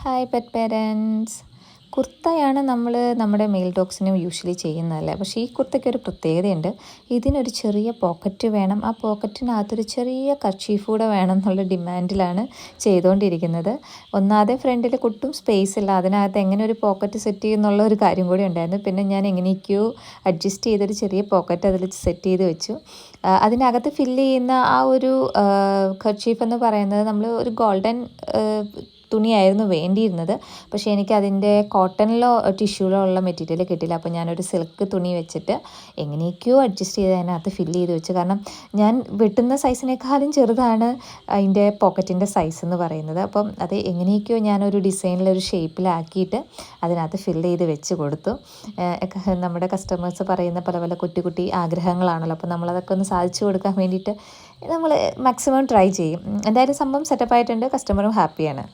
Hi pet parents. കുർത്തയാണ് നമ്മൾ നമ്മുടെ mail ഡോഗ്സിന് usually ചെയ്യുന്നതല്ലേ. പക്ഷേ ഈ കുർത്തയ്ക്ക് ഒരു പ്രത്യേകതയുണ്ട്. ഇതിനൊരു ചെറിയ പോക്കറ്റ് വേണം. ആ പോക്കറ്റിനകത്തൊരു ചെറിയ കർച്ചീഫ് കൂടെ വേണം എന്നുള്ള ഡിമാൻഡിലാണ് ചെയ്തുകൊണ്ടിരിക്കുന്നത്. ഒന്നാതെ ഫ്രണ്ടിൽ കുട്ടും സ്പേസ് ഇല്ല, അതിനകത്ത് എങ്ങനെ ഒരു പോക്കറ്റ് സെറ്റ് ചെയ്യുന്നുള്ള ഒരു കാര്യം കൂടി ഉണ്ടായിരുന്നു. പിന്നെ ഞാൻ എങ്ങനെയൊക്കെയോ അഡ്ജസ്റ്റ് ചെയ്തൊരു ചെറിയ പോക്കറ്റ് അതിൽ സെറ്റ് ചെയ്ത് വെച്ചു. അതിനകത്ത് ഫില്ല് ചെയ്യുന്ന ആ ഒരു കർച്ചീഫ് എന്ന് പറയുന്നത് നമ്മൾ ഒരു ഗോൾഡൻ തുണിയായിരുന്നു വേണ്ടിയിരുന്നത്. പക്ഷേ എനിക്കതിൻ്റെ കോട്ടണിലോ ടിഷ്യൂലോ ഉള്ള മെറ്റീരിയൽ കിട്ടില്ല. അപ്പോൾ ഞാനൊരു സിൽക്ക് തുണി വെച്ചിട്ട് എങ്ങനെയൊക്കെയോ അഡ്ജസ്റ്റ് ചെയ്ത് അതിനകത്ത് ഫില്ല് ചെയ്ത് വെച്ചു. കാരണം ഞാൻ വെട്ടുന്ന സൈസിനേക്കാളും ചെറുതാണ് അതിൻ്റെ പോക്കറ്റിൻ്റെ സൈസ് എന്ന് പറയുന്നത്. അപ്പം അത് എങ്ങനെയൊക്കെയോ ഞാനൊരു ഡിസൈനിലൊരു ഷേപ്പിലാക്കിയിട്ട് അതിനകത്ത് ഫില്ല് ചെയ്ത് വെച്ച് കൊടുത്തു. നമ്മുടെ കസ്റ്റമേഴ്സ് പറയുന്ന പല പല കുട്ടി കുട്ടി ആഗ്രഹങ്ങളാണല്ലോ. അപ്പോൾ നമ്മളതൊക്കെ ഒന്ന് സാധിച്ചു കൊടുക്കാൻ വേണ്ടിയിട്ട് നമ്മൾ മാക്സിമം ട്രൈ ചെയ്യും. എന്തായാലും സംഭവം സെറ്റപ്പായിട്ടുണ്ട്. കസ്റ്റമറും ഹാപ്പിയാണ്.